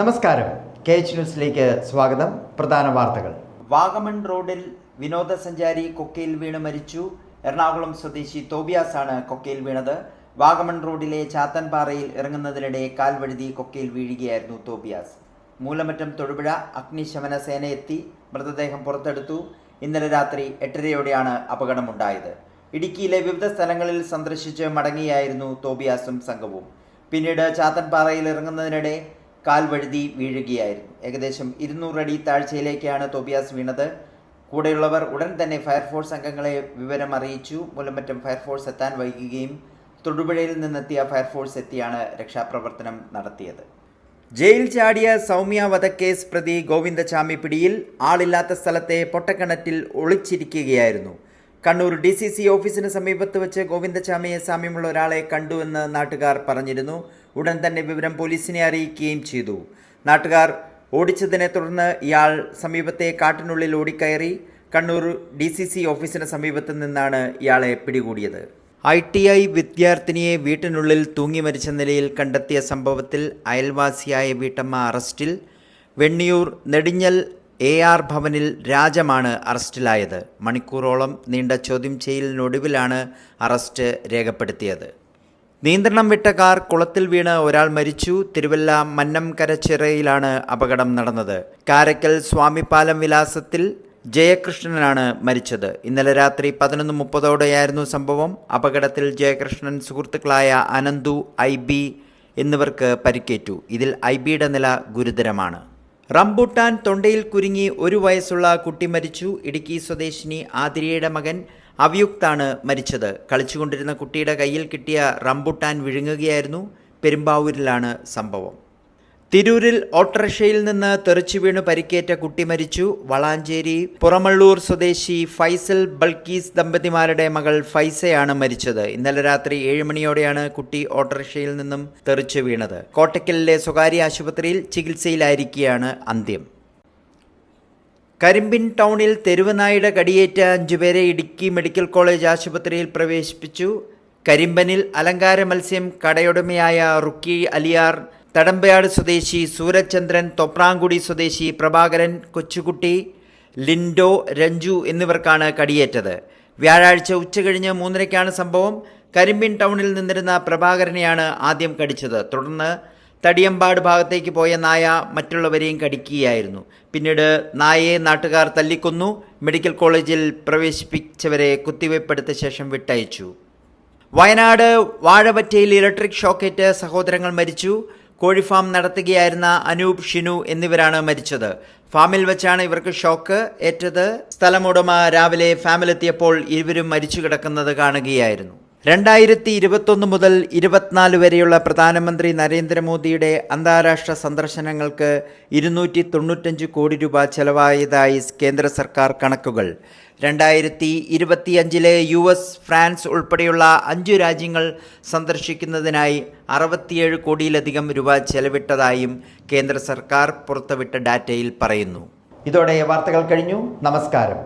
നമസ്കാരം. KH ന്യൂസിലേക്ക് സ്വാഗതം. പ്രധാന വാർത്തകൾ. വാഗമൺ റോഡിൽ വിനോദസഞ്ചാരി കൊക്കയിൽ വീണ് മരിച്ചു. എറണാകുളം സ്വദേശി തോബിയാസാണ് കൊക്കയിൽ വീണത്. വാഗമൺ റോഡിലെ ചാത്തൻപാറയിൽ ഇറങ്ങുന്നതിനിടെ കാൽവഴുതി കൊക്കയിൽ വീഴുകയായിരുന്നു തോബിയാസ്. മൂലമറ്റം തൊടുപുഴ അഗ്നിശമന സേന എത്തി മൃതദേഹം പുറത്തെടുത്തു. ഇന്നലെ രാത്രി 8:30യോടെയാണ് അപകടമുണ്ടായത്. ഇടുക്കിയിലെ വിവിധ സ്ഥലങ്ങളിൽ സന്ദർശിച്ച് മടങ്ങിയായിരുന്നു തോബിയാസും സംഘവും. പിന്നീട് ചാത്തൻപാറയിൽ ഇറങ്ങുന്നതിനിടെ കാൽവഴുതി വീഴുകയായിരുന്നു. ഏകദേശം 200 അടി താഴ്ചയിലേക്കാണ് തോബിയാസ് വീണത്. കൂടെയുള്ളവർ ഉടൻ തന്നെ ഫയർഫോഴ്സ് അംഗങ്ങളെ വിവരം അറിയിച്ചു. മൂലമറ്റം ഫയർഫോഴ്സ് എത്താൻ വൈകുകയും തൊടുപുഴയിൽ നിന്നെത്തിയ ഫയർഫോഴ്സ് എത്തിയാണ് രക്ഷാപ്രവർത്തനം നടത്തിയത്. ജയിൽ ചാടിയ സൗമ്യ വധക്കേസ് പ്രതി ഗോവിന്ദചാമി പിടിയിൽ. ആളില്ലാത്ത സ്ഥലത്തെ പൊട്ടക്കിണറ്റിൽ ഒളിച്ചിരിക്കുകയായിരുന്നു. കണ്ണൂർ DCC ഓഫീസിന് സമീപത്ത് വെച്ച് ഗോവിന്ദചാമിയെ സാമ്യമുള്ള ഒരാളെ കണ്ടുവെന്ന് നാട്ടുകാർ പറഞ്ഞിരുന്നു. ഉടൻ തന്നെ വിവരം പോലീസിനെ അറിയിക്കുകയും ചെയ്തു. നാട്ടുകാർ ഓടിച്ചതിനെ തുടർന്ന് ഇയാൾ സമീപത്തെ കാട്ടിനുള്ളിൽ ഓടിക്കയറി. കണ്ണൂർ DCC ഓഫീസിന് സമീപത്ത് നിന്നാണ് ഇയാളെ പിടികൂടിയത്. ITI വിദ്യാർത്ഥിനിയെ വീട്ടിനുള്ളിൽ തൂങ്ങി മരിച്ച നിലയിൽ കണ്ടെത്തിയ സംഭവത്തിൽ അയൽവാസിയായ വീട്ടമ്മ അറസ്റ്റിൽ. വെണ്ണിയൂർ നെടിഞ്ഞൽ AR ഭവനിൽ രാജമാണ് അറസ്റ്റിലായത്. മണിക്കൂറോളം നീണ്ട ചോദ്യം ചെയ്യലിനൊടുവിലാണ് അറസ്റ്റ് രേഖപ്പെടുത്തിയത്. നിയന്ത്രണം വിട്ട കാർ കുളത്തിൽ വീണ് ഒരാൾ മരിച്ചു. തിരുവല്ല മന്നംകരച്ചിറയിലാണ് അപകടം നടന്നത്. കാരക്കൽ സ്വാമിപ്പാലം വിലാസത്തിൽ ജയകൃഷ്ണനാണ് മരിച്ചത്. ഇന്നലെ രാത്രി 11:30ഓടെയായിരുന്നു സംഭവം. അപകടത്തിൽ ജയകൃഷ്ണൻ സുഹൃത്തുക്കളായ അനന്തു, IB എന്നിവർക്ക് പരിക്കേറ്റു. ഇതിൽ IBയുടെ നില ഗുരുതരമാണ്. റംബൂട്ടാൻ തൊണ്ടയിൽ കുരുങ്ങി 1 വയസ്സുള്ള കുട്ടി മരിച്ചു. ഇടുക്കി സ്വദേശിനി ആതിരയുടെ മകൻ അവ്യുക്താണ് മരിച്ചത്. കളിച്ചുകൊണ്ടിരുന്ന കുട്ടിയുടെ കയ്യിൽ കിട്ടിയ റംബൂട്ടാൻ വിഴുങ്ങുകയായിരുന്നു. പെരുമ്പാവൂരിലാണ് സംഭവം. തിരൂരിൽ ഓട്ടോറിക്ഷയിൽ നിന്ന് തെറിച്ചു വീണ് പരിക്കേറ്റ കുട്ടി മരിച്ചു. വളാഞ്ചേരി പുറമള്ളൂർ സ്വദേശി ഫൈസൽ ബൾക്കീസ് ദമ്പതിമാരുടെ മകൾ ഫൈസയാണ് മരിച്ചത്. ഇന്നലെ രാത്രി 7 മണിയോടെയാണ് കുട്ടി ഓട്ടോറിക്ഷയിൽ നിന്നും തെറിച്ചു വീണത്. കോട്ടയ്ക്കലിലെ സ്വകാര്യ ആശുപത്രിയിൽ ചികിത്സയിലായിരിക്കെയാണ് അന്ത്യം. കരിമ്പിൻ ടൗണിൽ തെരുവ് നായുടെ കടിയേറ്റ 5 പേരെ ഇടുക്കി മെഡിക്കൽ കോളേജ് ആശുപത്രിയിൽ പ്രവേശിപ്പിച്ചു. കരിമ്പനിൽ അലങ്കാര മത്സ്യം കടയുടമയായ റുക്കി അലിയാർ, തടമ്പയാട് സ്വദേശി സൂരജചന്ദ്രൻ, തോപ്രാംകുടി സ്വദേശി പ്രഭാകരൻ, കൊച്ചുകുട്ടി, ലിൻഡോ, രഞ്ജു എന്നിവർക്കാണ് കടിയേറ്റത്. വ്യാഴാഴ്ച ഉച്ചകഴിഞ്ഞ് 3:30ക്കാണ് സംഭവം. കരിമ്പിൻ ടൗണിൽ നിന്നിരുന്ന പ്രഭാകരനെയാണ് ആദ്യം കടിച്ചത്. തുടർന്ന് തടിയമ്പാട് ഭാഗത്തേക്ക് പോയ നായ മറ്റുള്ളവരെയും കടിക്കുകയായിരുന്നു. പിന്നീട് നായയെ നാട്ടുകാർ തല്ലിക്കൊന്നു. മെഡിക്കൽ കോളേജിൽ പ്രവേശിപ്പിച്ചവരെ കുത്തിവയ്പ്പെടുത്ത ശേഷം വിട്ടയച്ചു. വയനാട് വാഴവറ്റയിൽ ഇലക്ട്രിക് ഷോക്കേറ്റ് സഹോദരങ്ങൾ മരിച്ചു. കോഴിഫാം നടത്തുകയായിരുന്ന അനൂപ്, ഷിനു എന്നിവരാണ് മരിച്ചത്. ഫാമിൽ വെച്ചാണ് ഇവർക്ക് ഷോക്ക് ഏറ്റത്. സ്ഥലമുടമ രാവിലെ ഫാമിലെത്തിയപ്പോൾ ഇരുവരും മരിച്ചു കിടക്കുന്നത് കാണുകയായിരുന്നു. 2021 മുതൽ 24 വരെയുള്ള പ്രധാനമന്ത്രി നരേന്ദ്രമോദിയുടെ അന്താരാഷ്ട്ര സന്ദർശനങ്ങൾക്ക് 295 കോടി രൂപ ചെലവായതായി കേന്ദ്ര സർക്കാർ കണക്കുകൾ. 2025 US, ഫ്രാൻസ് ഉൾപ്പെടെയുള്ള 5 രാജ്യങ്ങൾ സന്ദർശിക്കുന്നതിനായി 67 കോടിയിലധികം രൂപ ചെലവിട്ടതായും കേന്ദ്ര സർക്കാർ പുറത്തുവിട്ട ഡാറ്റയിൽ പറയുന്നു. ഇതോടെ വാർത്തകൾ കഴിഞ്ഞു. നമസ്കാരം.